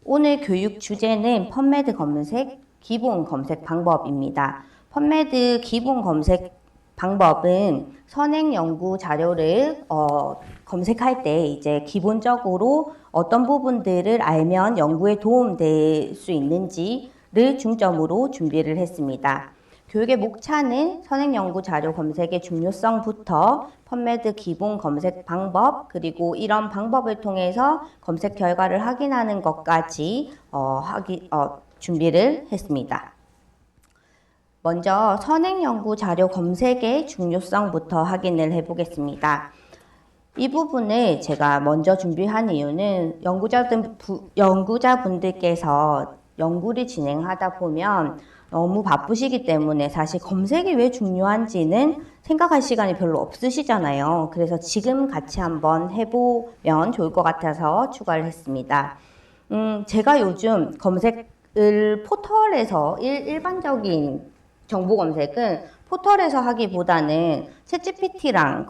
오늘 교육 주제는 펀메드 검색 기본 검색 방법입니다. 펀메드 기본 검색 방법은 선행 연구 자료를 검색할 때 이제 기본적으로 어떤 부분들을 알면 연구에 도움될 수 있는지를 중점으로 준비를 했습니다. 교육의 목차는 선행 연구 자료 검색의 중요성부터 펀메드 기본 검색 방법, 그리고 이런 방법을 통해서 검색 결과를 확인하는 것까지 준비를 했습니다. 먼저 선행 연구 자료 검색의 중요성부터 확인을 해보겠습니다. 이 부분을 제가 먼저 준비한 이유는 연구자분들께서 연구를 진행하다 보면 너무 바쁘시기 때문에 사실 검색이 왜 중요한지는 생각할 시간이 별로 없으시잖아요. 그래서 지금 같이 한번 해보면 좋을 것 같아서 추가를 했습니다. 제가 요즘 검색을 포털에서 일반적인 정보 검색은 포털에서 하기보다는 챗GPT랑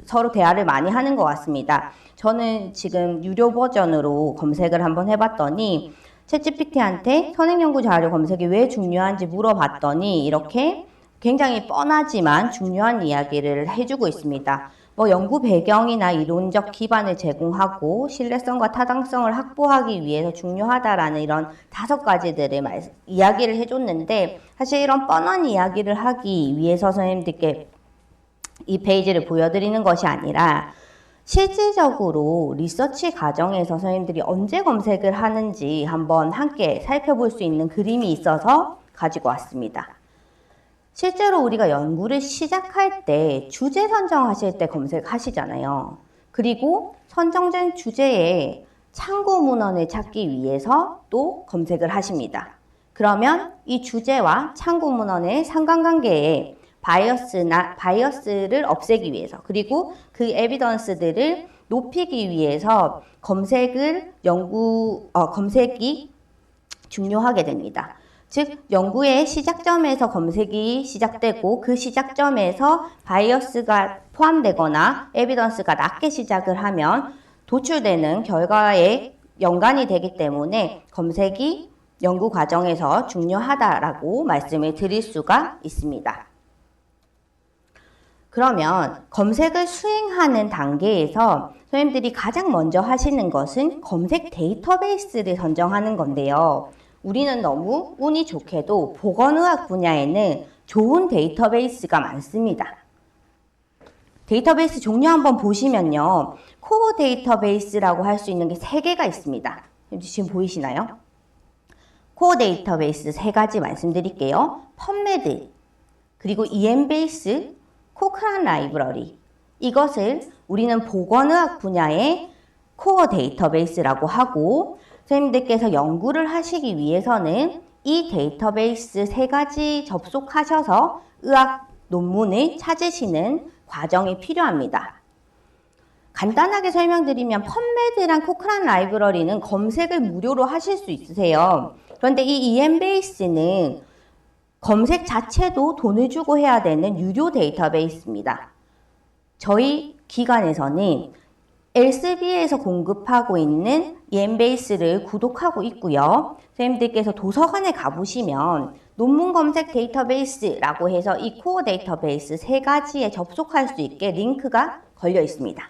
서로 대화를 많이 하는 것 같습니다. 저는 지금 유료 버전으로 검색을 한번 해봤더니 챗GPT한테 선행연구 자료 검색이 왜 중요한지 물어봤더니 이렇게 굉장히 뻔하지만 중요한 이야기를 해주고 있습니다. 연구 배경이나 이론적 기반을 제공하고 신뢰성과 타당성을 확보하기 위해서 중요하다라는 이런 5가지들을 이야기를 해줬는데, 사실 이런 뻔한 이야기를 하기 위해서 선생님들께 이 페이지를 보여드리는 것이 아니라 실질적으로 리서치 과정에서 선생님들이 언제 검색을 하는지 한번 함께 살펴볼 수 있는 그림이 있어서 가지고 왔습니다. 실제로 우리가 연구를 시작할 때 주제 선정하실 때 검색하시잖아요. 그리고 선정된 주제에 참고 문헌을 찾기 위해서 또 검색을 하십니다. 그러면 이 주제와 참고 문헌의 상관관계에 바이어스를 없애기 위해서, 그리고 그 에비던스들을 높이기 위해서 검색이 중요하게 됩니다. 즉, 연구의 시작점에서 검색이 시작되고 그 시작점에서 바이어스가 포함되거나 에비던스가 낮게 시작을 하면 도출되는 결과에 연관이 되기 때문에 검색이 연구 과정에서 중요하다라고 말씀을 드릴 수가 있습니다. 그러면 검색을 수행하는 단계에서 선생님들이 가장 먼저 하시는 것은 검색 데이터베이스를 선정하는 건데요. 우리는 너무 운이 좋게도 보건의학 분야에는 좋은 데이터베이스가 많습니다. 데이터베이스 종류 한번 보시면요. 코어 데이터베이스라고 할 수 있는 게 3개가 있습니다. 지금 보이시나요? 코어 데이터베이스 3가지 말씀드릴게요. 펀메드, 그리고 EMBase, 코크란 라이브러리. 이것을 우리는 보건의학 분야의 코어 데이터베이스라고 하고, 선생님들께서 연구를 하시기 위해서는 이 데이터베이스 3가지 접속하셔서 의학 논문을 찾으시는 과정이 필요합니다. 간단하게 설명드리면 펀메드랑 코크란 라이브러리는 검색을 무료로 하실 수 있으세요. 그런데 이 EMBase는 검색 자체도 돈을 주고 해야 되는 유료 데이터베이스입니다. 저희 기관에서는 엘스비에서 공급하고 있는 EMBase를 구독하고 있고요. 선생님들께서 도서관에 가보시면 논문 검색 데이터베이스라고 해서 이 코어 데이터베이스 3가지에 접속할 수 있게 링크가 걸려 있습니다.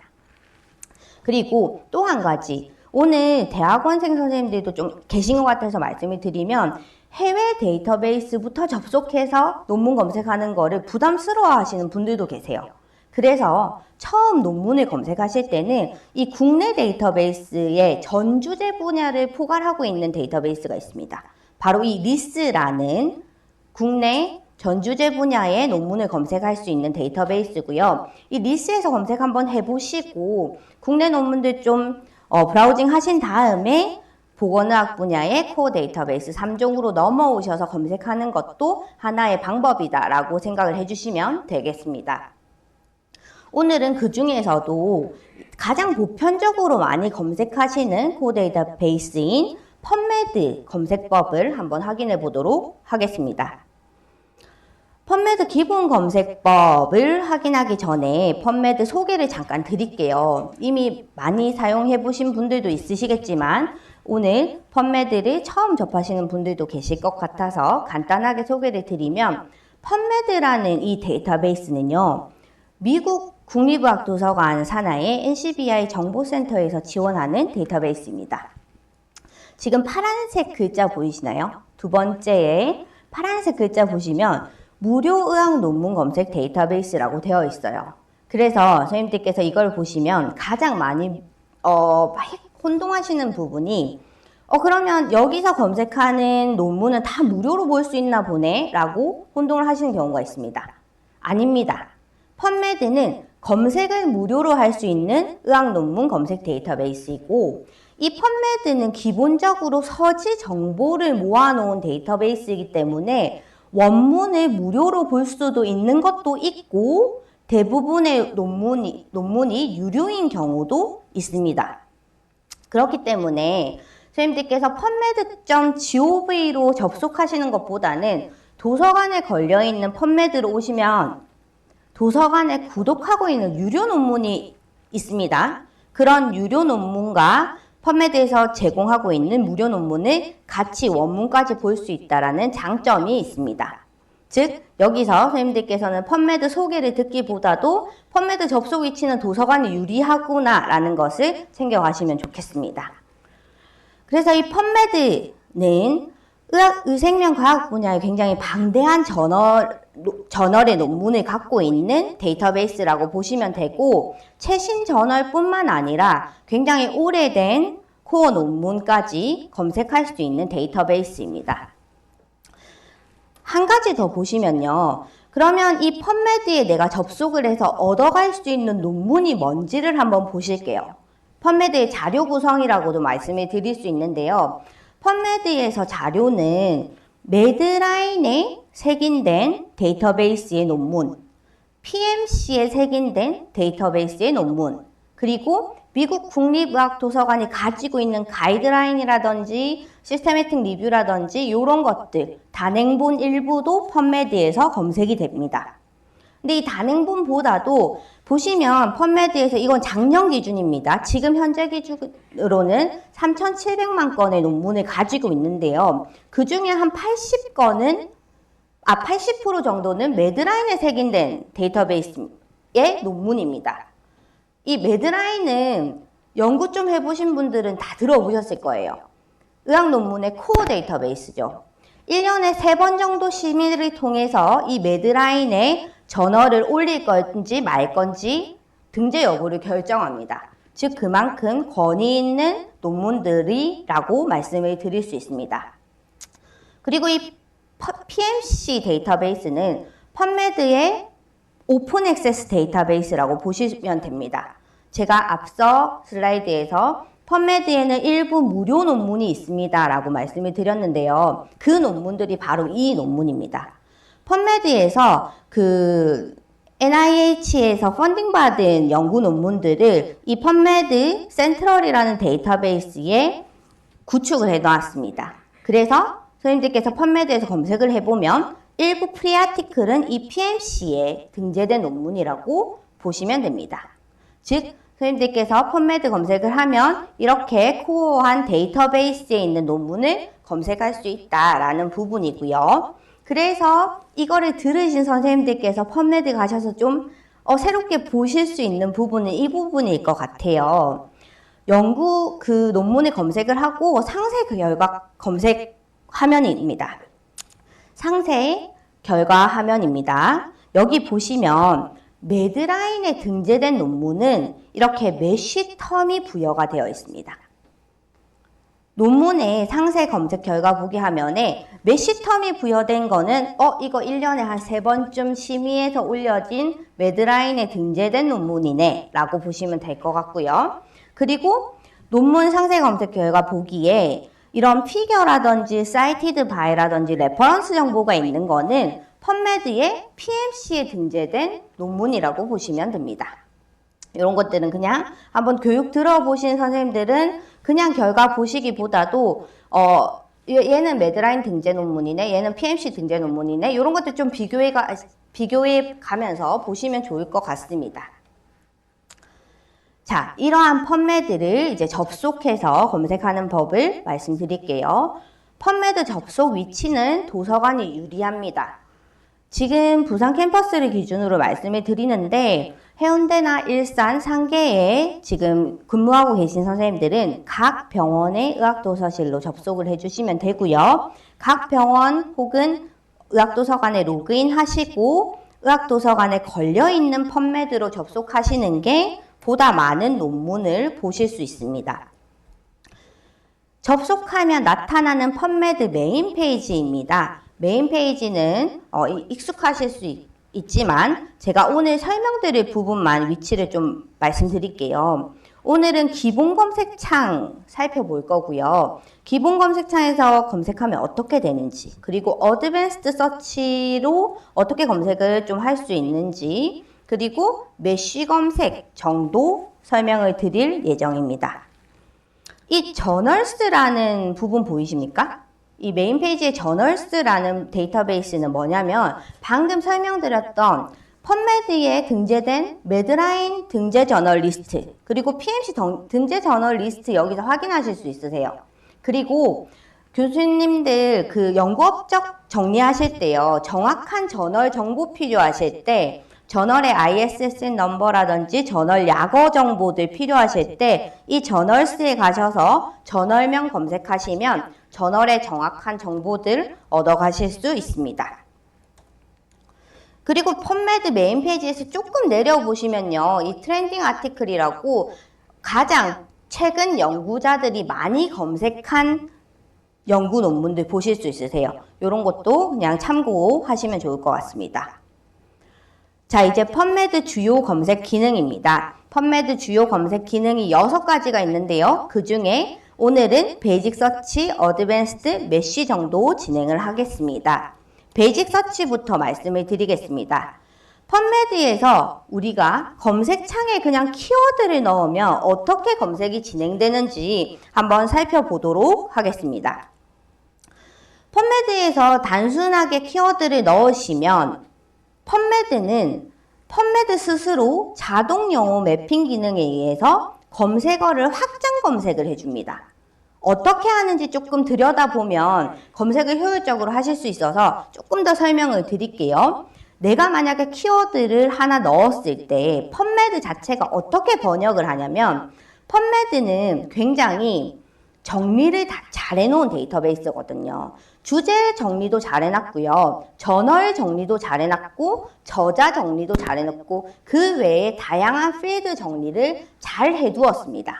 그리고 또 한 가지, 오늘 대학원생 선생님들도 좀 계신 것 같아서 말씀을 드리면 해외 데이터베이스부터 접속해서 논문 검색하는 거를 부담스러워 하시는 분들도 계세요. 그래서 처음 논문을 검색하실 때는 이 국내 데이터베이스의 전 주제 분야를 포괄하고 있는 데이터베이스가 있습니다. 바로 이 리스라는 국내 전 주제 분야의 논문을 검색할 수 있는 데이터베이스고요. 이 리스에서 검색 한번 해보시고 국내 논문들 좀 브라우징 하신 다음에 보건의학 분야의 코어 데이터베이스 3종으로 넘어오셔서 검색하는 것도 하나의 방법이다라고 생각을 해주시면 되겠습니다. 오늘은 그 중에서도 가장 보편적으로 많이 검색하시는 코어 데이터베이스인 펀메드 검색법을 한번 확인해 보도록 하겠습니다. 펀메드 기본 검색법을 확인하기 전에 펀메드 소개를 잠깐 드릴게요. 이미 많이 사용해 보신 분들도 있으시겠지만 오늘 펀메드를 처음 접하시는 분들도 계실 것 같아서 간단하게 소개를 드리면 펀메드라는 이 데이터베이스는요. 미국 국립의학도서관 산하의 NCBI 정보센터에서 지원하는 데이터베이스입니다. 지금 파란색 글자 보이시나요? 두 번째에 파란색 글자 보시면 무료 의학 논문 검색 데이터베이스라고 되어 있어요. 그래서 선생님들께서 이걸 보시면 가장 많이 혼동하시는 부분이 그러면 여기서 검색하는 논문은 다 무료로 볼 수 있나 보네 라고 혼동을 하시는 경우가 있습니다. 아닙니다. 펀메드는 검색을 무료로 할 수 있는 의학 논문 검색 데이터베이스이고 이 펀메드는 기본적으로 서지 정보를 모아놓은 데이터베이스이기 때문에 원문을 무료로 볼 수도 있는 것도 있고 대부분의 논문이 유료인 경우도 있습니다. 그렇기 때문에 선생님들께서 펀메드.gov로 접속하시는 것보다는 도서관에 걸려있는 펀메드로 오시면 도서관에 구독하고 있는 유료 논문이 있습니다. 그런 유료 논문과 펀메드에서 제공하고 있는 무료 논문을 같이 원문까지 볼 수 있다는 장점이 있습니다. 즉 여기서 선생님들께서는 펀메드 소개를 듣기보다도 펀메드 접속 위치는 도서관이 유리하구나 라는 것을 챙겨가시면 좋겠습니다. 그래서 이 펀메드는 의생명과학 분야에 굉장히 방대한 저널의 논문을 갖고 있는 데이터베이스라고 보시면 되고 최신 저널뿐만 아니라 굉장히 오래된 코어 논문까지 검색할 수 있는 데이터베이스입니다. 한 가지 더 보시면요. 그러면 이 펀메드에 내가 접속을 해서 얻어갈 수 있는 논문이 뭔지를 한번 보실게요. 펀메드의 자료 구성이라고도 말씀을 드릴 수 있는데요. 펀메드에서 자료는 매드라인에 색인된 데이터베이스의 논문, PMC에 색인된 데이터베이스의 논문, 그리고 미국 국립의학도서관이 가지고 있는 가이드라인이라든지 시스테매틱 리뷰라든지 이런 것들, 단행본 일부도 펀메드에서 검색이 됩니다. 근데 이 단행본보다도 보시면 펀메드에서 이건 작년 기준입니다. 지금 현재 기준으로는 3,700만 건의 논문을 가지고 있는데요. 그 중에 한 80% 정도는 매드라인에 색인된 데이터베이스의 논문입니다. 이 매드라인은 연구 좀 해보신 분들은 다 들어보셨을 거예요. 의학 논문의 코어 데이터베이스죠. 1년에 3번 정도 심의를 통해서 이 매드라인에 저널을 올릴 건지 말 건지 등재 여부를 결정합니다. 즉 그만큼 권위 있는 논문들이라고 말씀을 드릴 수 있습니다. 그리고 이 PMC 데이터베이스는 펀메드의 오픈 액세스 데이터베이스라고 보시면 됩니다. 제가 앞서 슬라이드에서 펀메드에는 일부 무료 논문이 있습니다 라고 말씀을 드렸는데요. 그 논문들이 바로 이 논문입니다. 펀메드에서 NIH에서 펀딩받은 연구 논문들을 이 펀메드 센트럴이라는 데이터베이스에 구축을 해놨습니다. 그래서 선생님들께서 펀메드에서 검색을 해보면 일부 프리아티클은 이 PMC에 등재된 논문이라고 보시면 됩니다. 즉 선생님들께서 펀메드 검색을 하면 이렇게 코어한 데이터베이스에 있는 논문을 검색할 수 있다라는 부분이고요. 그래서 이거를 들으신 선생님들께서 펀메드 가셔서 좀 새롭게 보실 수 있는 부분은 이 부분일 것 같아요. 연구 논문을 검색을 하고 상세 결과 검색 화면입니다. 상세 결과 화면입니다. 여기 보시면 매드라인에 등재된 논문은 이렇게 매시 텀이 부여가 되어 있습니다. 논문의 상세 검색 결과 보기 화면에 매시 텀이 부여된 거는 이거 1년에 한 3번쯤 심의해서 올려진 매드라인에 등재된 논문이네 라고 보시면 될 것 같고요. 그리고 논문 상세 검색 결과 보기에 이런 피겨라든지 사이티드 바이라든지 레퍼런스 정보가 있는 거는 펀메드의 PMC에 등재된 논문이라고 보시면 됩니다. 이런 것들은 그냥 한번 교육 들어보신 선생님들은 그냥 결과 보시기보다도 얘는 매드라인 등재 논문이네, 얘는 PMC 등재 논문이네, 이런 것들 좀 비교해 가면서 보시면 좋을 것 같습니다. 자, 이러한 펀메드를 이제 접속해서 검색하는 법을 말씀드릴게요. 펀메드 접속 위치는 도서관이 유리합니다. 지금 부산 캠퍼스를 기준으로 말씀을 드리는데 해운대나 일산, 상계에 지금 근무하고 계신 선생님들은 각 병원의 의학도서실로 접속을 해주시면 되고요. 각 병원 혹은 의학도서관에 로그인 하시고 의학도서관에 걸려있는 펀메드로 접속하시는 게 보다 많은 논문을 보실 수 있습니다. 접속하면 나타나는 펀메드 메인 페이지입니다. 메인 페이지는 익숙하실 수 있지만 제가 오늘 설명드릴 부분만 위치를 좀 말씀드릴게요. 오늘은 기본 검색창 살펴볼 거고요. 기본 검색창에서 검색하면 어떻게 되는지, 그리고 어드밴스드 서치로 어떻게 검색을 좀 할 수 있는지, 그리고 메쉬 검색 정도 설명을 드릴 예정입니다. 이 저널스라는 부분 보이십니까? 이 메인 페이지의 저널스라는 데이터베이스는 뭐냐면 방금 설명드렸던 펀메드에 등재된 매드라인 등재 저널 리스트, 그리고 PMC 등재 저널 리스트 여기서 확인하실 수 있으세요. 그리고 교수님들 그 연구업적 정리하실 때요, 정확한 저널 정보 필요하실 때 저널의 ISSN 넘버라든지 저널 약어 정보들 필요하실 때 이 저널스에 가셔서 저널명 검색하시면 저널의 정확한 정보들 얻어가실 수 있습니다. 그리고 펀메드 메인 페이지에서 조금 내려보시면요, 이 트렌딩 아티클이라고 가장 최근 연구자들이 많이 검색한 연구 논문들 보실 수 있으세요. 이런 것도 그냥 참고하시면 좋을 것 같습니다. 자, 이제 펀메드 주요 검색 기능입니다. 펀메드 주요 검색 기능이 6가지가 있는데요. 그 중에 오늘은 베이직 서치, 어드밴스드, 메쉬 정도 진행을 하겠습니다. 베이직 서치부터 말씀을 드리겠습니다. 펀메드에서 우리가 검색창에 그냥 키워드를 넣으면 어떻게 검색이 진행되는지 한번 살펴보도록 하겠습니다. 펀메드에서 단순하게 키워드를 넣으시면 펀메드 스스로 자동 용어 매핑 기능에 의해서 검색어를 확장 검색을 해줍니다. 어떻게 하는지 조금 들여다보면 검색을 효율적으로 하실 수 있어서 조금 더 설명을 드릴게요. 내가 만약에 키워드를 하나 넣었을 때 펀메드 자체가 어떻게 번역을 하냐면, 펀메드는 굉장히 정리를 다 잘 해놓은 데이터베이스거든요. 주제 정리도 잘 해놨고요. 저널 정리도 잘 해놨고, 저자 정리도 잘 해놨고, 그 외에 다양한 필드 정리를 잘 해두었습니다.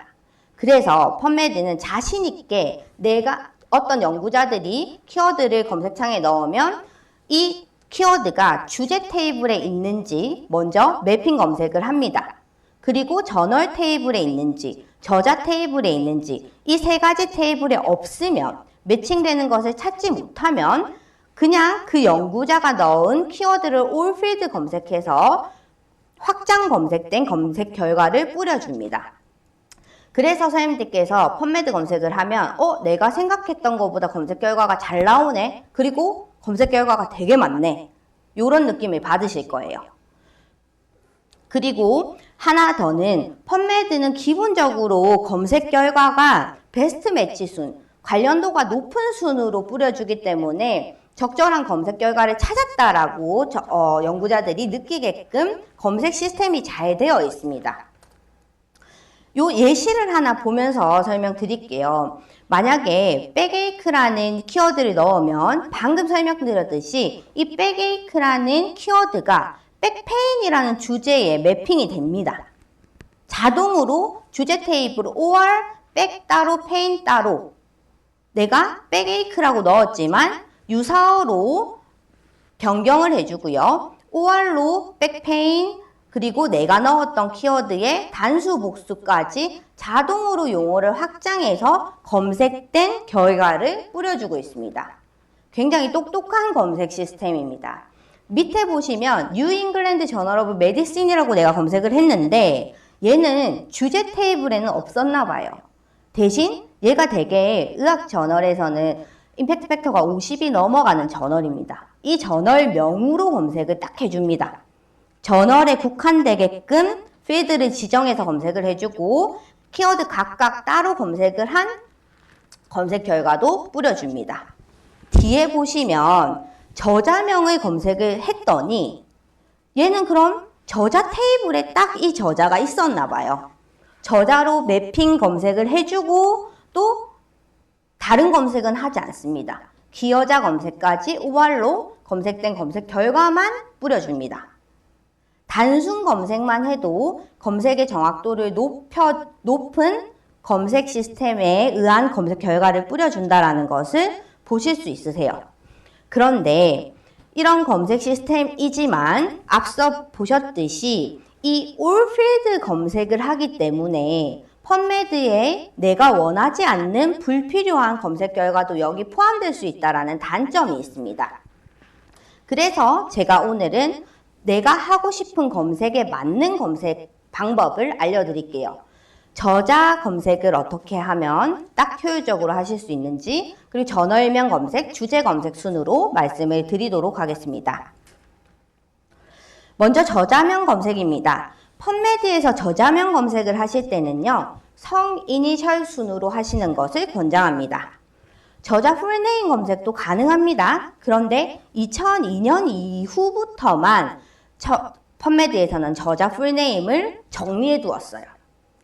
그래서 펀메드는 자신있게 내가 어떤 연구자들이 키워드를 검색창에 넣으면 이 키워드가 주제 테이블에 있는지 먼저 매핑 검색을 합니다. 그리고 저널 테이블에 있는지, 저자 테이블에 있는지, 이 3가지 테이블에 없으면, 매칭되는 것을 찾지 못하면 그냥 그 연구자가 넣은 키워드를 올필드 검색해서 확장 검색된 검색 결과를 뿌려줍니다. 그래서 선생님들께서 펀메드 검색을 하면 내가 생각했던 것보다 검색 결과가 잘 나오네, 그리고 검색 결과가 되게 많네, 이런 느낌을 받으실 거예요. 그리고 하나 더는 펀메드는 기본적으로 검색 결과가 베스트 매치 순, 관련도가 높은 순으로 뿌려주기 때문에 적절한 검색 결과를 찾았다라고 연구자들이 느끼게끔 검색 시스템이 잘 되어 있습니다. 요 예시를 하나 보면서 설명드릴게요. 만약에 백에이크라는 키워드를 넣으면 방금 설명드렸듯이 이 백에이크라는 키워드가 백페인이라는 주제에 매핑이 됩니다. 자동으로 주제 테이블 OR 백 따로 페인 따로 내가 백에이크라고 넣었지만 유사어로 변경을 해주고요. OR로 백페인, 그리고 내가 넣었던 키워드의 단수 복수까지 자동으로 용어를 확장해서 검색된 결과를 뿌려주고 있습니다. 굉장히 똑똑한 검색 시스템입니다. 밑에 보시면 뉴 잉글랜드 저널 오브 메디신이라고 내가 검색을 했는데 얘는 주제 테이블에는 없었나 봐요. 대신 얘가 되게 의학 저널에서는 임팩트 팩터가 50이 넘어가는 저널입니다. 이 저널명으로 검색을 딱 해줍니다. 저널에 국한되게끔 필드를 지정해서 검색을 해주고 키워드 각각 따로 검색을 한 검색 결과도 뿌려줍니다. 뒤에 보시면 저자명의 검색을 했더니 얘는 그럼 저자 테이블에 딱 이 저자가 있었나 봐요. 저자로 매핑 검색을 해주고 또 다른 검색은 하지 않습니다. 기여자 검색까지 우발로 검색된 검색 결과만 뿌려줍니다. 단순 검색만 해도 검색의 정확도를 높은 검색 시스템에 의한 검색 결과를 뿌려준다는 것을 보실 수 있으세요. 그런데 이런 검색 시스템이지만 앞서 보셨듯이 이 all field 검색을 하기 때문에 펀메드에 내가 원하지 않는 불필요한 검색 결과도 여기 포함될 수 있다는 단점이 있습니다. 그래서 제가 오늘은 내가 하고 싶은 검색에 맞는 검색 방법을 알려드릴게요. 저자 검색을 어떻게 하면 딱 효율적으로 하실 수 있는지, 그리고 전월명 검색, 주제 검색 순으로 말씀을 드리도록 하겠습니다. 먼저 저자명 검색입니다. 펀메드에서 저자명 검색을 하실 때는요, 성 이니셜 순으로 하시는 것을 권장합니다. 저자 풀네임 검색도 가능합니다. 그런데 2002년 이후부터만 펀메드에서는 저자 풀네임을 정리해 두었어요.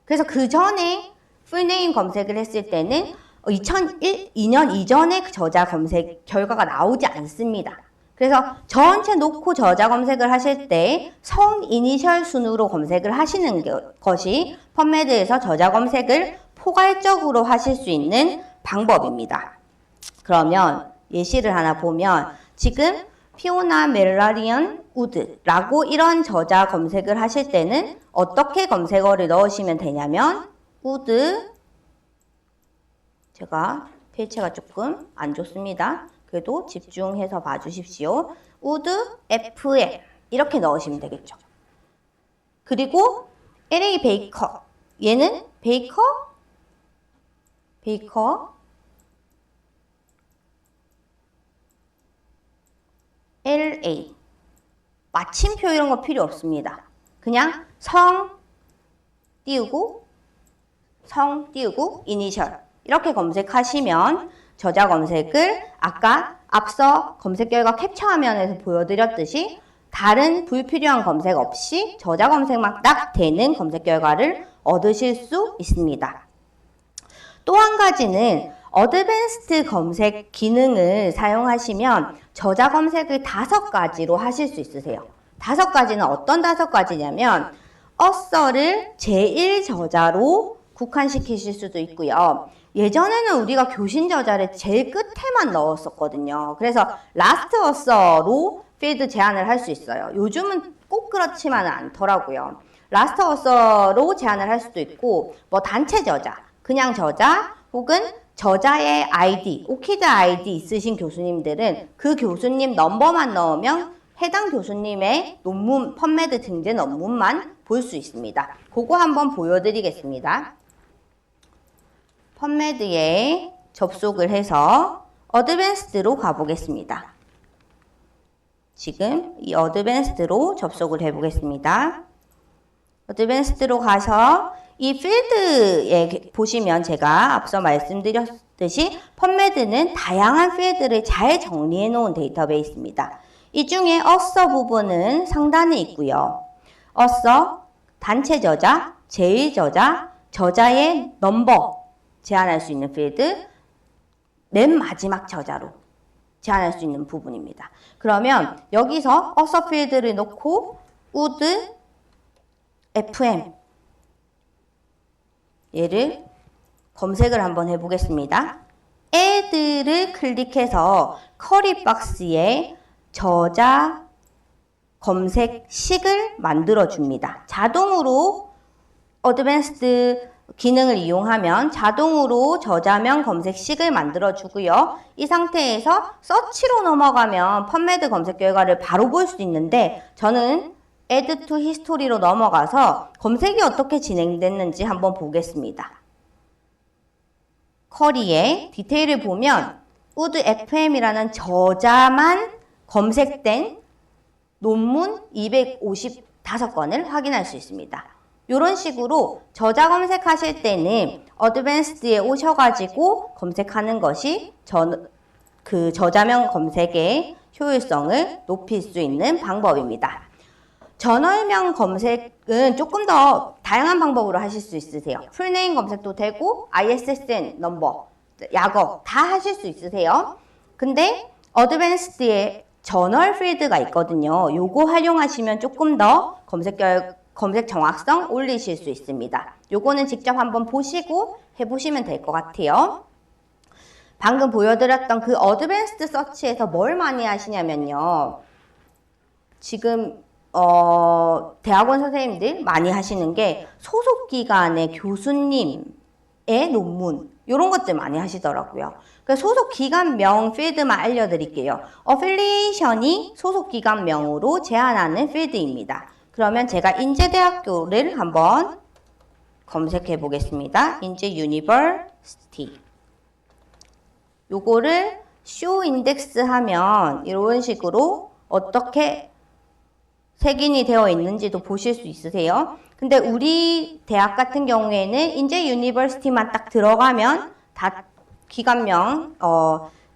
그래서 그 전에 풀네임 검색을 했을 때는 2002년 이전에 그 저자 검색 결과가 나오지 않습니다. 그래서 전체 놓고 저자 검색을 하실 때 성 이니셜 순으로 검색을 하시는 것이 펀메드에서 저자 검색을 포괄적으로 하실 수 있는 방법입니다. 그러면 예시를 하나 보면 지금 피오나 멜라리언 우드라고 이런 저자 검색을 하실 때는 어떻게 검색어를 넣으시면 되냐면 우드, 제가 페이지가 조금 안 좋습니다. 그래도 집중해서 봐주십시오. 우드 FM 이렇게 넣으시면 되겠죠. 그리고 LA 베이커, 얘는 베이커 LA 마침표 이런 거 필요 없습니다. 그냥 성 띄우고 이니셜 이렇게 검색하시면 저자 검색을 아까 앞서 검색 결과 캡처 화면에서 보여드렸듯이 다른 불필요한 검색 없이 저자 검색만 딱 되는 검색 결과를 얻으실 수 있습니다. 또 한 가지는 어드밴스드 검색 기능을 사용하시면 저자 검색을 5가지로 하실 수 있으세요. 5가지는 어떤 5가지냐면 어서를 제1저자로 국한시키실 수도 있고요. 예전에는 우리가 교신 저자를 제일 끝에만 넣었었거든요. 그래서 라스트 어서로 필드 제한을 할 수 있어요. 요즘은 꼭 그렇지만은 않더라고요. 라스트 어서로 제한을 할 수도 있고 뭐 단체 저자, 그냥 저자 혹은 저자의 아이디, 오키드 아이디 있으신 교수님들은 그 교수님 넘버만 넣으면 해당 교수님의 논문, 펀메드 등재 논문만 볼 수 있습니다. 그거 한번 보여드리겠습니다. 펀메드에 접속을 해서 어드밴스드로 가보겠습니다. 지금 이 어드밴스드로 접속을 해보겠습니다. 어드밴스드로 가서 이 필드에 보시면 제가 앞서 말씀드렸듯이 펀메드는 다양한 필드를 잘 정리해 놓은 데이터베이스입니다. 이 중에 어서 부분은 상단에 있고요. 어서, 단체 저자, 제1 저자, 저자의 넘버 제한할 수 있는 필드, 맨 마지막 저자로 제한할 수 있는 부분입니다. 그러면 여기서 어서 필드를 놓고 would FM 얘를 검색을 한번 해보겠습니다. add를 클릭해서 커리 박스에 저자 검색식을 만들어 줍니다. 자동으로 어드밴스드 기능을 이용하면 자동으로 저자명 검색식을 만들어 주고요. 이 상태에서 서치로 넘어가면 펀메드 검색 결과를 바로 볼 수 있는데 저는 Add to History로 넘어가서 검색이 어떻게 진행됐는지 한번 보겠습니다. 쿼리에 디테일을 보면 would FM이라는 저자만 검색된 논문 255건을 확인할 수 있습니다. 이런 식으로 저자 검색하실 때는 어드밴스드에 오셔가지고 검색하는 것이 그 저자명 검색의 효율성을 높일 수 있는 방법입니다. 저널명 검색은 조금 더 다양한 방법으로 하실 수 있으세요. 풀네임 검색도 되고 ISSN 넘버, 약어 다 하실 수 있으세요. 근데 어드밴스드에 저널 필드가 있거든요. 요거 활용하시면 조금 더 검색 정확성 올리실 수 있습니다. 요거는 직접 한번 보시고 해보시면 될 것 같아요. 방금 보여드렸던 그 어드밴스드 서치에서 뭘 많이 하시냐면요. 지금 대학원 선생님들 많이 하시는 게 소속기관의 교수님의 논문 이런 것들 많이 하시더라고요. 그래서 소속기관명 필드만 알려드릴게요. 어필리에이션이 소속기관명으로 제한하는 필드입니다. 그러면 제가 인제대학교를 한번 검색해 보겠습니다. 인제 유니버시티. 요거를 쇼 인덱스 하면 이런 식으로 어떻게 색인이 되어 있는지도 보실 수 있으세요. 근데 우리 대학 같은 경우에는 인제 유니버시티만 딱 들어가면 다 기관명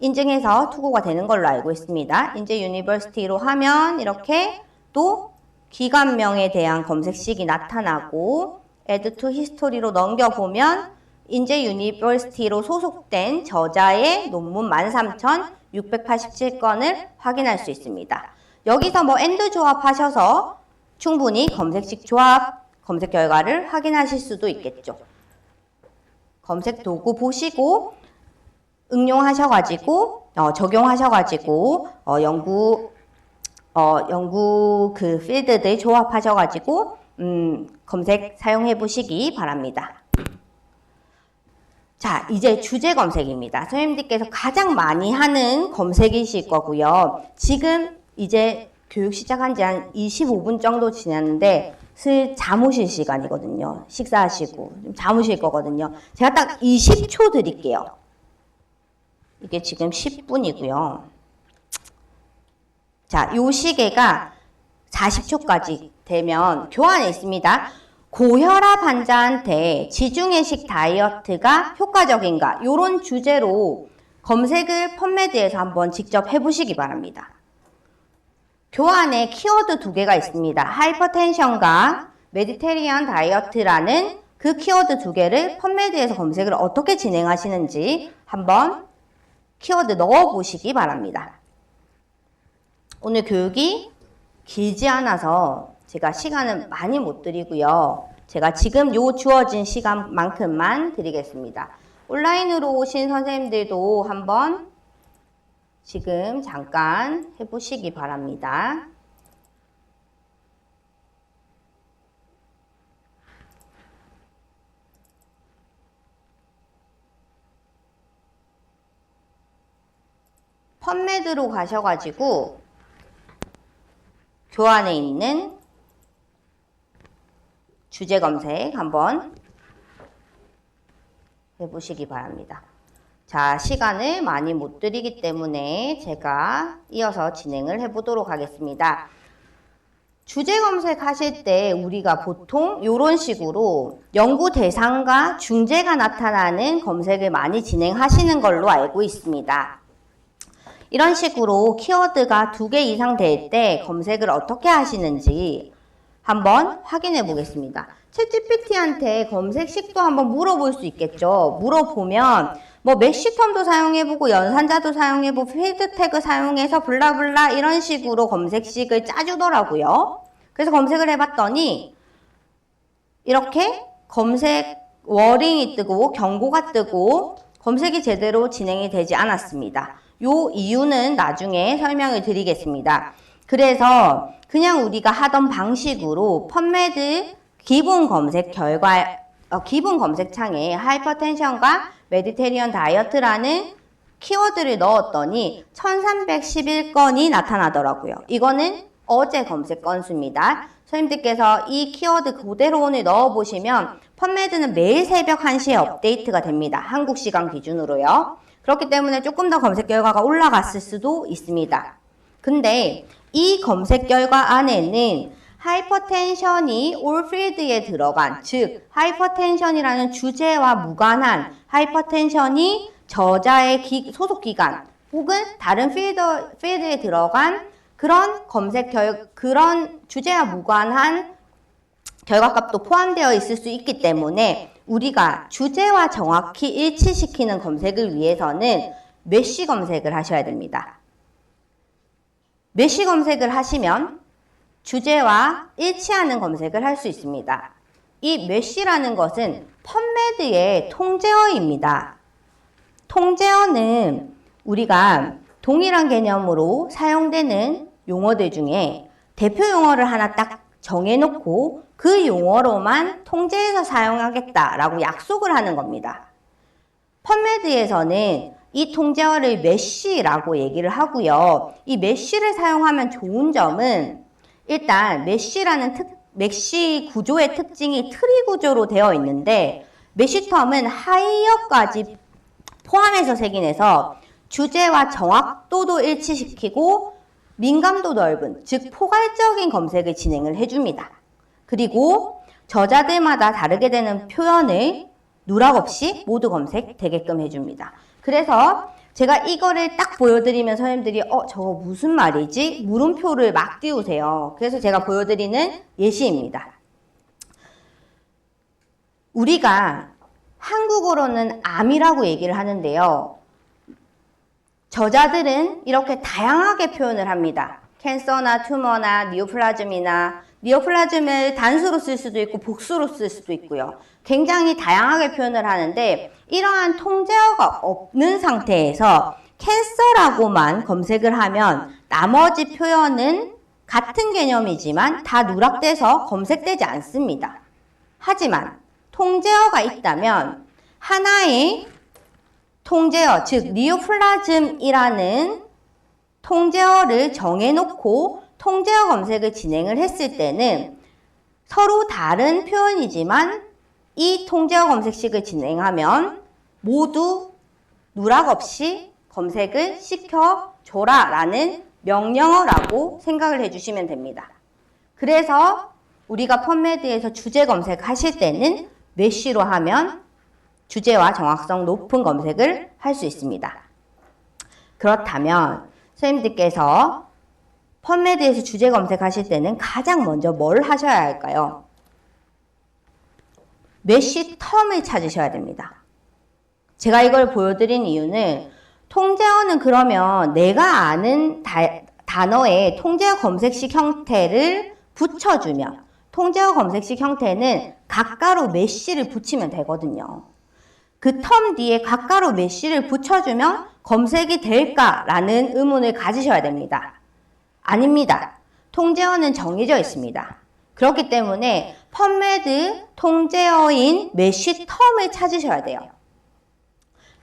인증해서 투고가 되는 걸로 알고 있습니다. 인제 유니버시티로 하면 이렇게 또 기관명에 대한 검색식이 나타나고 Add to History로 넘겨보면 인제 유니버시티로 소속된 저자의 논문 13,687건을 확인할 수 있습니다. 여기서 뭐 AND 조합하셔서 충분히 검색식 조합, 검색 결과를 확인하실 수도 있겠죠. 검색 도구 보시고 응용하셔가지고 적용하셔가지고 연구 그 필드들 조합하셔가지고 검색 사용해 보시기 바랍니다. 자, 이제 주제 검색입니다. 선생님들께서 가장 많이 하는 검색이실 거고요. 지금 이제 교육 시작한 지 한 25분 정도 지났는데 잠오실 시간이거든요. 식사하시고 잠오실 거거든요. 제가 딱 20초 드릴게요. 이게 지금 10분이고요. 자, 요 시계가 40초까지 되면 교환에 있습니다. 고혈압 환자한테 지중해식 다이어트가 효과적인가? 요런 주제로 검색을 펌메드에서 한번 직접 해보시기 바랍니다. 교환에 키워드 2개가 있습니다. 하이퍼텐션과 메디테리언 다이어트라는 그 키워드 2개를 펌메드에서 검색을 어떻게 진행하시는지 한번 키워드 넣어보시기 바랍니다. 오늘 교육이 길지 않아서 제가 시간은 많이 못 드리고요. 제가 지금 요 주어진 시간만큼만 드리겠습니다. 온라인으로 오신 선생님들도 한번 지금 잠깐 해보시기 바랍니다. 펀메드로 가셔가지고 교환에 있는 주제 검색 한번 해보시기 바랍니다. 자, 시간을 많이 못 드리기 때문에 제가 이어서 진행을 해보도록 하겠습니다. 주제 검색하실 때 우리가 보통 이런 식으로 연구 대상과 중재가 나타나는 검색을 많이 진행하시는 걸로 알고 있습니다. 이런 식으로 키워드가 2개 이상 될 때 검색을 어떻게 하시는지 한번 확인해 보겠습니다. 챗GPT한테 검색식도 한번 물어볼 수 있겠죠. 물어보면 뭐 맥시텀도 사용해보고 연산자도 사용해보고 필드 태그 사용해서 블라블라 이런 식으로 검색식을 짜주더라고요. 그래서 검색을 해봤더니 이렇게 검색 워딩이 뜨고 경고가 뜨고 검색이 제대로 진행이 되지 않았습니다. 요 이유는 나중에 설명을 드리겠습니다. 그래서 그냥 우리가 하던 방식으로 펀메드 기본 검색 결과 기본 검색창에 하이퍼텐션과 메디테리언 다이어트라는 키워드를 넣었더니 1311건이 나타나더라고요. 이거는 어제 검색 건수입니다. 선생님들께서 이 키워드 그대로 오늘 넣어보시면 펀메드는 매일 새벽 1시에 업데이트가 됩니다. 한국 시간 기준으로요. 그렇기 때문에 조금 더 검색 결과가 올라갔을 수도 있습니다. 근데 이 검색 결과 안에는 하이퍼텐션이 올 필드에 들어간, 즉 하이퍼텐션이라는 주제와 무관한 하이퍼텐션이 저자의 소속 기관 혹은 다른 필드에 들어간 그런 그런 주제와 무관한 결과값도 포함되어 있을 수 있기 때문에 우리가 주제와 정확히 일치시키는 검색을 위해서는 메쉬 검색을 하셔야 됩니다. 메쉬 검색을 하시면 주제와 일치하는 검색을 할 수 있습니다. 이 메쉬라는 것은 펀메드의 통제어입니다. 통제어는 우리가 동일한 개념으로 사용되는 용어들 중에 대표 용어를 하나 딱 정해놓고 그 용어로만 통제해서 사용하겠다라고 약속을 하는 겁니다. 펀메드에서는 이 통제어를 메쉬라고 얘기를 하고요. 이 메쉬를 사용하면 좋은 점은 일단 메쉬 구조의 특징이 트리 구조로 되어 있는데 메쉬텀은 하이어까지 포함해서 색인해서 주제와 정확도도 일치시키고 민감도 넓은, 즉 포괄적인 검색을 진행을 해줍니다. 그리고 저자들마다 다르게 되는 표현을 누락 없이 모두 검색되게끔 해줍니다. 그래서 제가 이거를 딱 보여드리면 선생님들이 저거 무슨 말이지? 물음표를 막 띄우세요. 그래서 제가 보여드리는 예시입니다. 우리가 한국어로는 암이라고 얘기를 하는데요. 저자들은 이렇게 다양하게 표현을 합니다. 캔서나 튜머나 니오플라즘을 단수로 쓸 수도 있고 복수로 쓸 수도 있고요. 굉장히 다양하게 표현을 하는데 이러한 통제어가 없는 상태에서 캔서라고만 검색을 하면 나머지 표현은 같은 개념이지만 다 누락돼서 검색되지 않습니다. 하지만 통제어가 있다면 하나의 통제어, 즉 니오플라즘이라는 통제어를 정해놓고 통제어 검색을 진행을 했을 때는 서로 다른 표현이지만 이 통제어 검색식을 진행하면 모두 누락 없이 검색을 시켜줘라 라는 명령어라고 생각을 해주시면 됩니다. 그래서 우리가 펀메드에서 주제 검색하실 때는 메쉬로 하면 주제와 정확성 높은 검색을 할 수 있습니다. 그렇다면 선생님들께서 펀메드에서 주제 검색하실 때는 가장 먼저 뭘 하셔야 할까요? 메쉬 텀을 찾으셔야 됩니다. 제가 이걸 보여드린 이유는 통제어는 그러면 내가 아는 단어에 통제어 검색식 형태를 붙여주면 통제어 검색식 형태는 가까로 메쉬를 붙이면 되거든요. 그 텀 뒤에 가까로 메쉬를 붙여주면 검색이 될까라는 의문을 가지셔야 됩니다. 아닙니다. 통제어는 정해져 있습니다. 그렇기 때문에 펀메드 통제어인 메쉬 텀을 찾으셔야 돼요.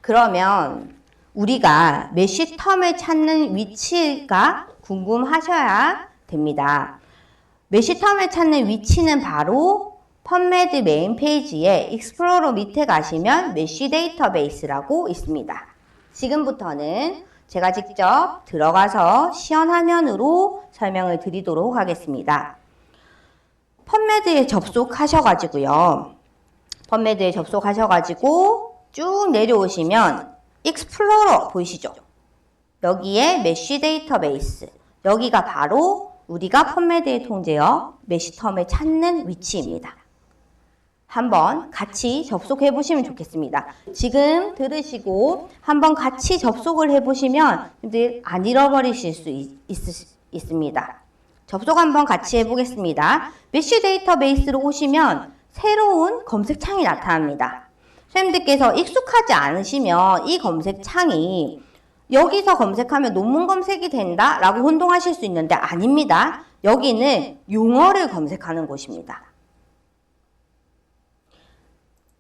그러면 우리가 메쉬 텀을 찾는 위치가 궁금하셔야 됩니다. 메쉬 텀을 찾는 위치는 바로 펀메드 메인 페이지에 익스플로러 밑에 가시면 메쉬 데이터베이스라고 있습니다. 지금부터는 제가 직접 들어가서 시연화면으로 설명을 드리도록 하겠습니다. 펀메드에 접속하셔가지고요. 펀메드에 접속하셔가지고 쭉 내려오시면 익스플로러 보이시죠? 여기에 메쉬 데이터베이스, 여기가 바로 우리가 펀메드의 통제어 메쉬텀을 찾는 위치입니다. 한번 같이 접속해 보시면 좋겠습니다. 지금 들으시고 한번 같이 접속을 해 보시면 안 잃어버리실 수 있습니다. 접속 한번 같이 해보겠습니다. 메쉬 데이터베이스로 오시면 새로운 검색창이 나타납니다. 선생님들께서 익숙하지 않으시면 이 검색창이 여기서 검색하면 논문 검색이 된다 라고 혼동하실 수 있는데 아닙니다. 여기는 용어를 검색하는 곳입니다.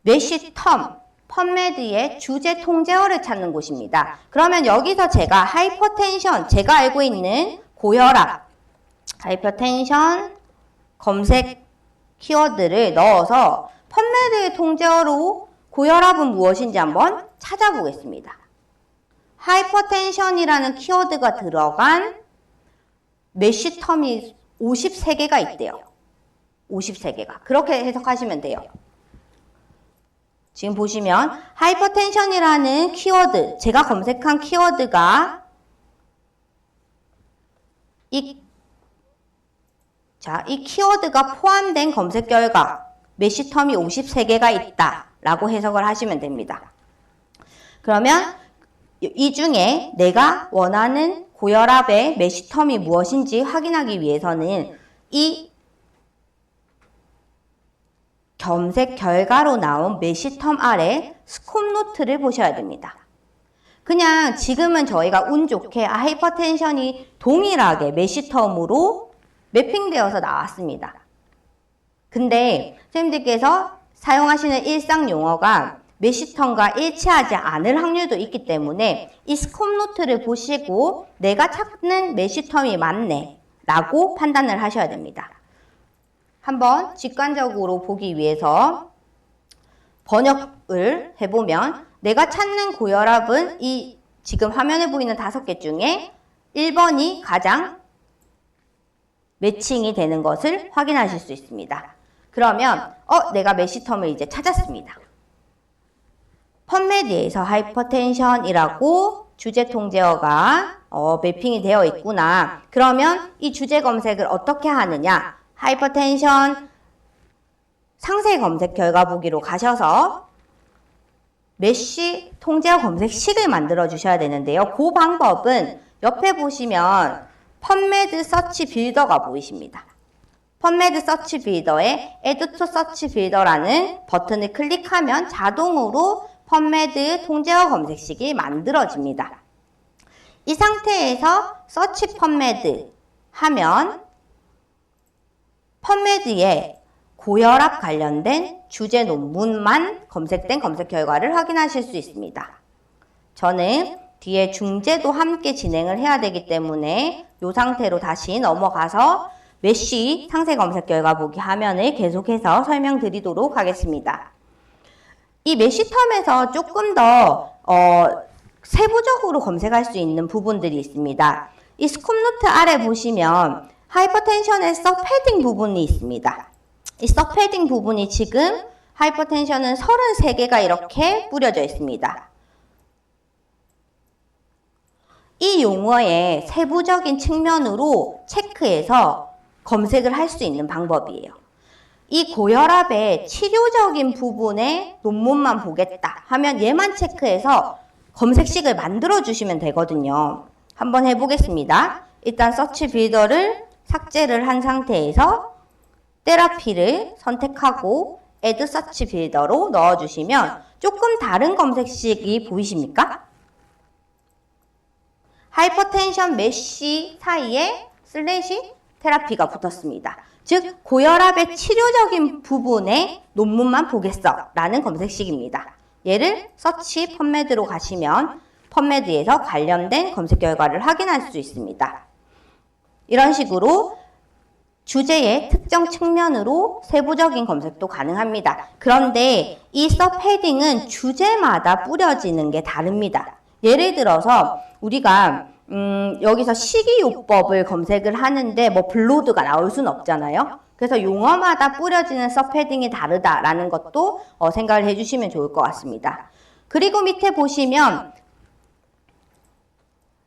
메쉬 텀, 펀메드의 주제 통제어를 찾는 곳입니다. 그러면 여기서 제가 하이퍼텐션, 제가 알고 있는 고혈압, 하이퍼텐션 검색 키워드를 넣어서 펀메드의 통제어로 고혈압은 무엇인지 한번 찾아보겠습니다. 하이퍼텐션이라는 키워드가 들어간 메쉬 텀이 53개가 있대요. 53개가. 그렇게 해석하시면 돼요. 지금 보시면 하이퍼텐션이라는 키워드, 제가 검색한 키워드가 이 키워드가 포함된 검색 결과 메쉬텀이 53개가 있다 라고 해석을 하시면 됩니다. 그러면 이 중에 내가 원하는 고혈압의 메쉬텀이 무엇인지 확인하기 위해서는 이 검색 결과로 나온 메쉬텀 아래 스콥 노트를 보셔야 됩니다. 그냥 지금은 저희가 운 좋게 하이퍼텐션이 동일하게 메쉬텀으로 매핑되어서 나왔습니다. 근데 선생님들께서 사용하시는 일상 용어가 메쉬텀과 일치하지 않을 확률도 있기 때문에 이 스콥 노트를 보시고 내가 찾는 메쉬텀이 맞네 라고 판단을 하셔야 됩니다. 한번 직관적으로 보기 위해서 번역을 해보면 내가 찾는 고혈압은 이 지금 화면에 보이는 5개 중에 1번이 가장 매칭이 되는 것을 확인하실 수 있습니다. 그러면 내가 메쉬텀을 이제 찾았습니다. 펀메드에서 하이퍼텐션이라고 주제 통제어가 매핑이 되어 있구나. 그러면 이 주제 검색을 어떻게 하느냐? 하이퍼텐션 상세 검색 결과 보기로 가셔서 메쉬 통제어 검색식을 만들어 주셔야 되는데요. 그 방법은 옆에 보시면 펀메드 서치 빌더가 보이십니다. 펀메드 서치 빌더에 Add to 서치 빌더라는 버튼을 클릭하면 자동으로 펀메드 통제어 검색식이 만들어집니다. 이 상태에서 서치 펀메드 하면 펀메드에 고혈압 관련된 주제 논문만 검색된 검색 결과를 확인하실 수 있습니다. 저는 뒤에 중재도 함께 진행을 해야 되기 때문에 이 상태로 다시 넘어가서 메쉬 상세 검색 결과 보기 화면을 계속해서 설명드리도록 하겠습니다. 이 메쉬텀에서 조금 더 세부적으로 검색할 수 있는 부분들이 있습니다. 이 스콥 노트 아래 보시면 하이퍼텐션의 서패딩 부분이 있습니다. 이 서패딩 부분이 지금 하이퍼텐션은 33개가 이렇게 뿌려져 있습니다. 이 용어의 세부적인 측면으로 체크해서 검색을 할 수 있는 방법이에요. 이 고혈압의 치료적인 부분의 논문만 보겠다 하면 얘만 체크해서 검색식을 만들어 주시면 되거든요. 한번 해보겠습니다. 일단 서치 빌더를 삭제를 한 상태에서 테라피를 선택하고 Add 서치 빌더로 넣어주시면 조금 다른 검색식이 보이십니까? 하이퍼텐션 메쉬 사이에 슬래시 테라피가 붙었습니다. 즉 고혈압의 치료적인 부분의 논문만 보겠어 라는 검색식입니다. 얘를 서치 펀메드로 가시면 펀메드에서 관련된 검색 결과를 확인할 수 있습니다. 이런 식으로 주제의 특정 측면으로 세부적인 검색도 가능합니다. 그런데 이 서패딩은 주제마다 뿌려지는 게 다릅니다. 예를 들어서 우리가 여기서 식이요법을 검색을 하는데 뭐 블로드가 나올 수는 없잖아요. 그래서 용어마다 뿌려지는 서패딩이 다르다라는 것도 생각을 해주시면 좋을 것 같습니다. 그리고 밑에 보시면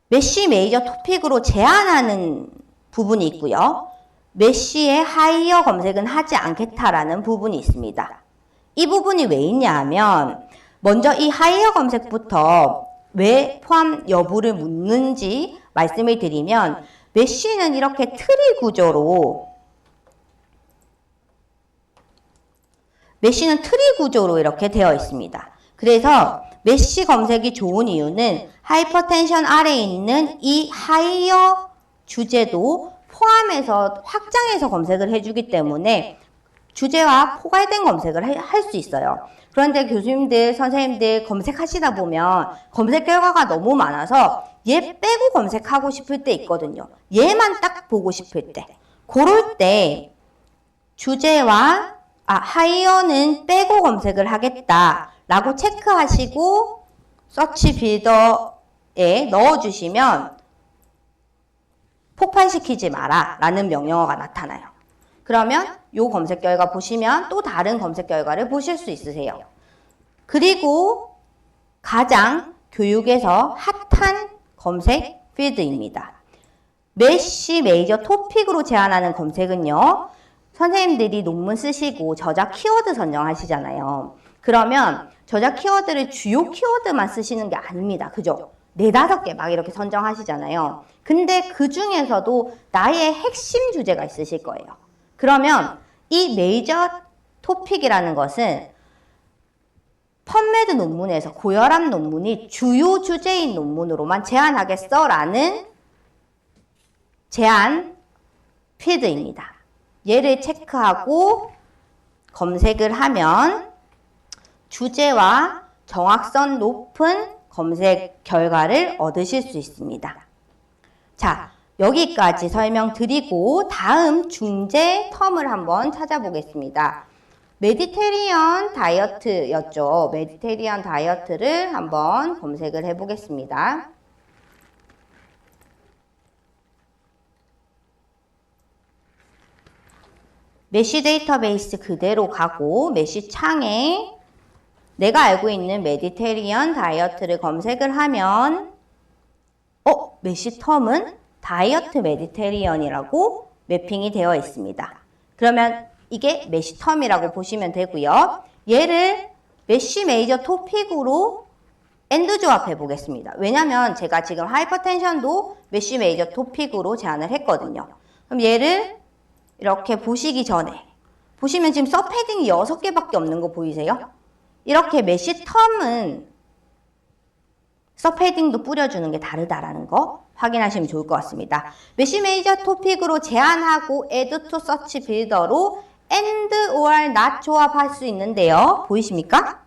메쉬 메이저 토픽으로 제한하는 부분이 있고요. 메쉬의 하이어 검색은 하지 않겠다라는 부분이 있습니다. 이 부분이 왜 있냐 하면 먼저 이 하이어 검색부터 왜 포함 여부를 묻는지 말씀을 드리면 메쉬는 이렇게 트리 구조로 이렇게 되어 있습니다. 그래서 메쉬 검색이 좋은 이유는 하이퍼텐션 아래에 있는 이 하이어 주제도 포함해서 확장해서 검색을 해주기 때문에 주제와 포괄된 검색을 할 수 있어요. 그런데 교수님들, 선생님들 검색하시다 보면 검색 결과가 너무 많아서 얘 빼고 검색하고 싶을 때 있거든요. 얘만 딱 보고 싶을 때. 그럴 때 주제와 하이어는 빼고 검색을 하겠다라고 체크하시고 서치 빌더에 넣어주시면 폭발시키지 마라 라는 명령어가 나타나요. 그러면 요 검색 결과 보시면 또 다른 검색 결과를 보실 수 있으세요. 그리고 가장 교육에서 핫한 검색 필드입니다. 메시 메이저 토픽으로 제안하는 검색은요. 선생님들이 논문 쓰시고 저자 키워드 선정하시잖아요. 그러면 저자 키워드를 주요 키워드만 쓰시는 게 아닙니다. 그죠? 4, 5개 막 이렇게 선정하시잖아요. 근데 그 중에서도 나의 핵심 주제가 있으실 거예요. 그러면 이 메이저 토픽이라는 것은 펀메드 논문에서 고혈압 논문이 주요 주제인 논문으로만 제안하겠어 라는 제안 필드입니다. 얘를 체크하고 검색을 하면 주제와 정확성 높은 검색 결과를 얻으실 수 있습니다. 자, 여기까지 설명드리고 다음 중재 텀을 한번 찾아보겠습니다. 메디테리언 다이어트였죠. 메디테리언 다이어트를 한번 검색을 해보겠습니다. 메시 데이터베이스 그대로 가고 메시 창에 내가 알고 있는 메디테리언 다이어트를 검색을 하면 메시 텀은 다이어트 메디테리언이라고 매핑이 되어 있습니다. 그러면 이게 메시 텀이라고 보시면 되고요. 얘를 메시 메이저 토픽으로 엔드 조합해 보겠습니다. 왜냐면 제가 지금 하이퍼텐션도 메시 메이저 토픽으로 제안을 했거든요. 그럼 얘를 이렇게 보시기 전에 보시면 지금 서패딩이 6개밖에 없는 거 보이세요? 이렇게 메시 텀은 서패딩도 뿌려주는 게 다르다라는 거 확인하시면 좋을 것 같습니다. 메시 메이저 토픽으로 제안하고 add to search 빌더로 and or not 조합할 수 있는데요. 보이십니까?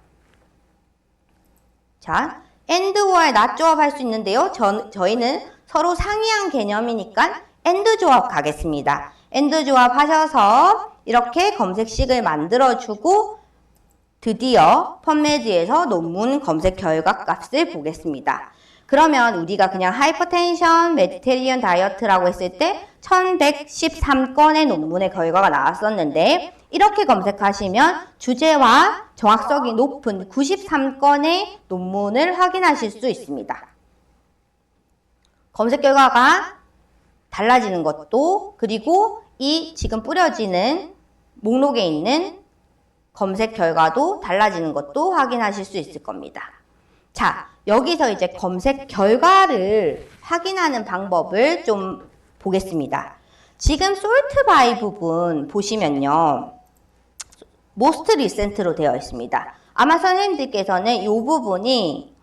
자, and or not 조합할 수 있는데요. 저희는 서로 상이한 개념이니까 and 조합 가겠습니다. and 조합 하셔서 이렇게 검색식을 만들어주고 드디어 펀메드에서 논문 검색 결과 값을 보겠습니다. 그러면 우리가 그냥 하이퍼텐션, 메디테리언 다이어트라고 했을 때 1113건의 논문의 결과가 나왔었는데 이렇게 검색하시면 주제와 정확성이 높은 93건의 논문을 확인하실 수 있습니다. 검색 결과가 달라지는 것도 그리고 이 지금 뿌려지는 목록에 있는 검색 결과도 달라지는 것도 확인하실 수 있을 겁니다. 자, 여기서 이제 검색 결과를 확인하는 방법을 좀 보겠습니다. 지금 sort by 부분 보시면요. most recent로 되어 있습니다. 아마 선생님들께서는 이 부분이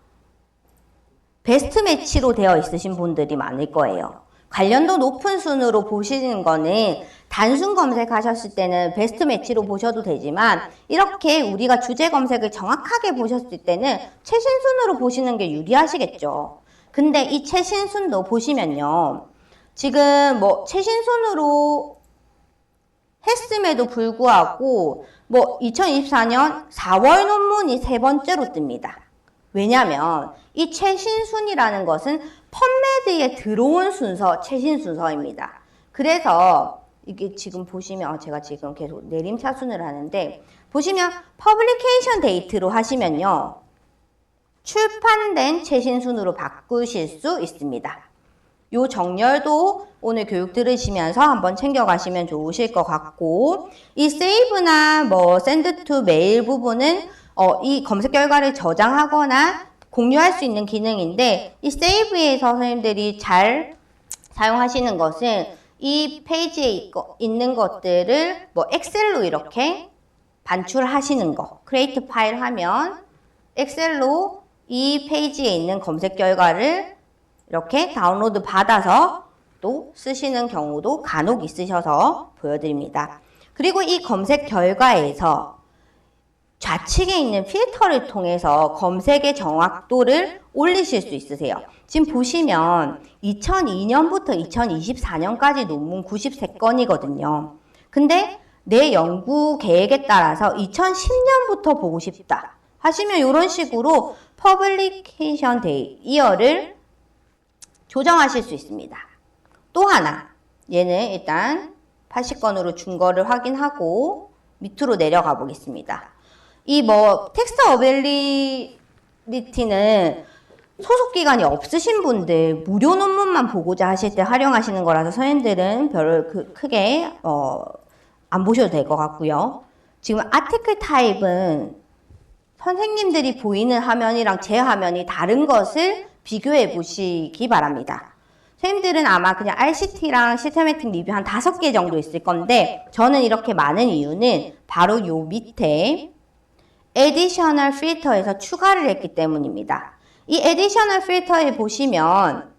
베스트 매치로 되어 있으신 분들이 많을 거예요. 관련도 높은 순으로 보시는 거는 단순 검색하셨을 때는 베스트 매치로 보셔도 되지만 이렇게 우리가 주제 검색을 정확하게 보셨을 때는 최신 순으로 보시는 게 유리하시겠죠. 근데 이 최신 순도 보시면요. 지금 뭐 최신 순으로 했음에도 불구하고 2024년 4월 논문이 3번째로 뜹니다. 왜냐면 이 최신 순이라는 것은 펀메드에 들어온 순서, 최신 순서입니다. 그래서 이게 지금 보시면 제가 지금 계속 내림차순을 하는데 보시면 퍼블리케이션 데이트로 하시면요. 출판된 최신 순으로 바꾸실 수 있습니다. 요 정렬도 오늘 교육 들으시면서 한번 챙겨가시면 좋으실 것 같고 이 세이브나 send to mail 부분은 이 검색 결과를 저장하거나 공유할 수 있는 기능인데 이 세이브에서 선생님들이 잘 사용하시는 것은 이 페이지에 있는 것들을 엑셀로 이렇게 반출하시는 거 크리에이트 파일 하면 엑셀로 이 페이지에 있는 검색 결과를 이렇게 다운로드 받아서 또 쓰시는 경우도 간혹 있으셔서 보여드립니다. 그리고 이 검색 결과에서 좌측에 있는 필터를 통해서 검색의 정확도를 올리실 수 있으세요. 지금 보시면 2002년부터 2024년까지 논문 93건이거든요. 근데 내 연구 계획에 따라서 2010년부터 보고 싶다 하시면 이런 식으로 퍼블리케이션 데이, 이어를 조정하실 수 있습니다. 또 하나, 얘는 일단 80건으로 준 거를 확인하고 밑으로 내려가 보겠습니다. 이 텍스트 어빌리티는 소속 기간이 없으신 분들 무료 논문만 보고자 하실 때 활용하시는 거라서 선생님들은 별로 크게 안 보셔도 될 것 같고요. 지금 아티클 타입은 선생님들이 보이는 화면이랑 제 화면이 다른 것을 비교해 보시기 바랍니다. 선생님들은 아마 그냥 RCT랑 시스테매틱 리뷰 한 5개 정도 있을 건데 저는 이렇게 많은 이유는 바로 요 밑에 Additional Filter에서 추가를 했기 때문입니다. 이 Additional Filter에 보시면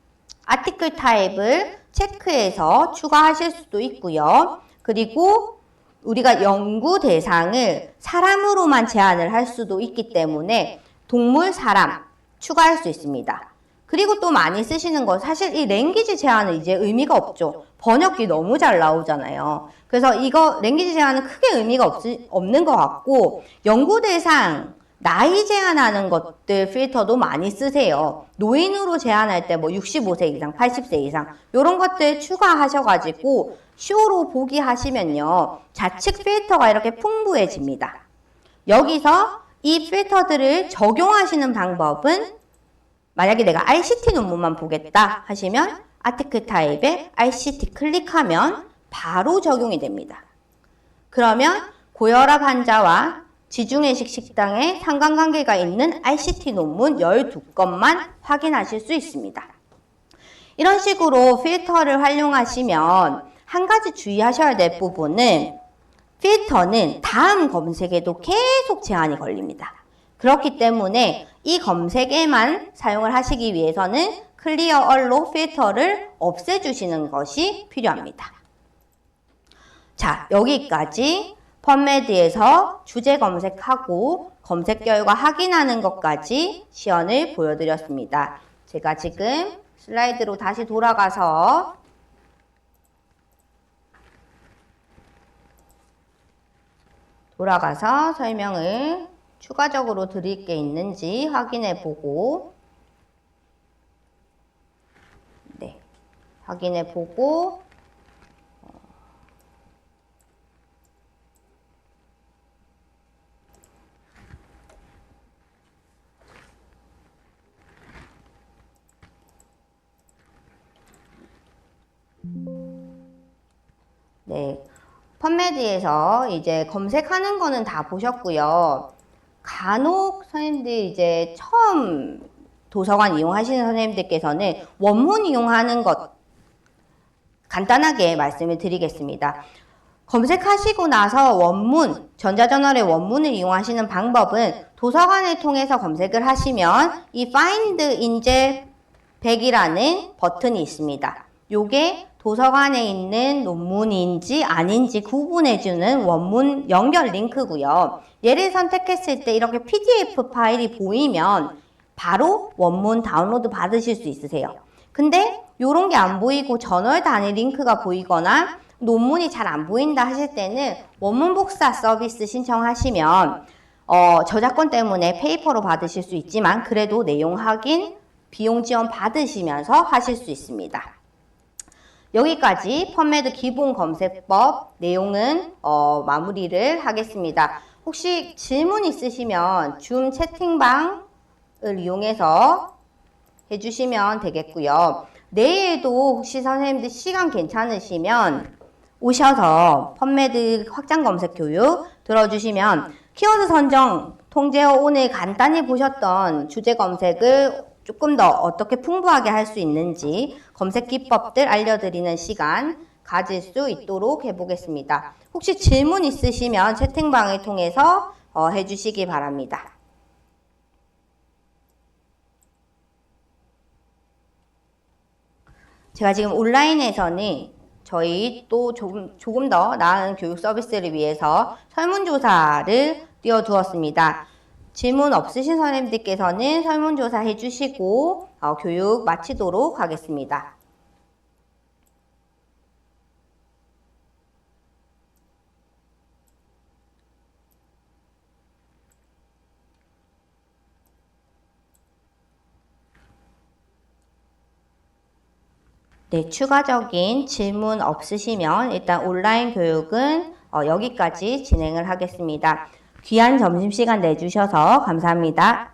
아티클 타입을 체크해서 추가하실 수도 있고요. 그리고 우리가 연구 대상을 사람으로만 제한을 할 수도 있기 때문에 동물, 사람 추가할 수 있습니다. 그리고 또 많이 쓰시는 거 사실 이 랭귀지 제한은 이제 의미가 없죠. 번역기 너무 잘 나오잖아요. 그래서 이거 랭귀지 제한은 크게 의미가 없는 것 같고 연구 대상 나이 제한하는 것들 필터도 많이 쓰세요. 노인으로 제한할 때 뭐 65세 이상, 80세 이상 이런 것들 추가하셔가지고 쇼로 보기 하시면요. 좌측 필터가 이렇게 풍부해집니다. 여기서 이 필터들을 적용하시는 방법은 만약에 내가 RCT 논문만 보겠다 하시면 아티클 타입에 RCT 클릭하면 바로 적용이 됩니다. 그러면 고혈압 환자와 지중해식 식당에 상관관계가 있는 RCT 논문 12건만 확인하실 수 있습니다. 이런 식으로 필터를 활용하시면 한 가지 주의하셔야 될 부분은 필터는 다음 검색에도 계속 제한이 걸립니다. 그렇기 때문에 이 검색에만 사용을 하시기 위해서는 클리어 얼로 필터를 없애주시는 것이 필요합니다. 자, 여기까지 펀메드에서 주제 검색하고 검색 결과 확인하는 것까지 시연을 보여드렸습니다. 제가 지금 슬라이드로 다시 돌아가서 설명을 추가적으로 드릴 게 있는지 확인해 보고 펀메드에서 이제 검색하는 거는 다 보셨고요. 간혹 선생님들 이제 처음 도서관 이용하시는 선생님들께서는 원문 이용하는 것 간단하게 말씀을 드리겠습니다. 검색하시고 나서 원문, 전자저널의 원문을 이용하시는 방법은 도서관을 통해서 검색을 하시면 이 Find 인제 100이라는 버튼이 있습니다. 요게 도서관에 있는 논문인지 아닌지 구분해주는 원문 연결 링크고요. 얘를 선택했을 때 이렇게 PDF 파일이 보이면 바로 원문 다운로드 받으실 수 있으세요. 근데 요런 게 안 보이고 저널 단위 링크가 보이거나 논문이 잘 안 보인다 하실 때는 원문 복사 서비스 신청하시면 저작권 때문에 페이퍼로 받으실 수 있지만 그래도 내용 확인, 비용 지원 받으시면서 하실 수 있습니다. 여기까지 펀메드 기본 검색법 내용은 마무리를 하겠습니다. 혹시 질문 있으시면 줌 채팅방을 이용해서 해주시면 되겠고요. 내일도 혹시 선생님들 시간 괜찮으시면 오셔서 펀메드 확장 검색 교육 들어주시면 키워드 선정, 통제어 오늘 간단히 보셨던 주제 검색을 조금 더 어떻게 풍부하게 할 수 있는지 검색 기법들 알려드리는 시간 가질 수 있도록 해보겠습니다. 혹시 질문 있으시면 채팅방을 통해서 해주시기 바랍니다. 제가 지금 온라인에서는 저희 또 조금 더 나은 교육 서비스를 위해서 설문조사를 띄워두었습니다. 질문 없으신 선생님들께서는 설문조사 해주시고 교육 마치도록 하겠습니다. 네, 추가적인 질문 없으시면 일단 온라인 교육은 여기까지 진행을 하겠습니다. 귀한 점심시간 내주셔서 감사합니다.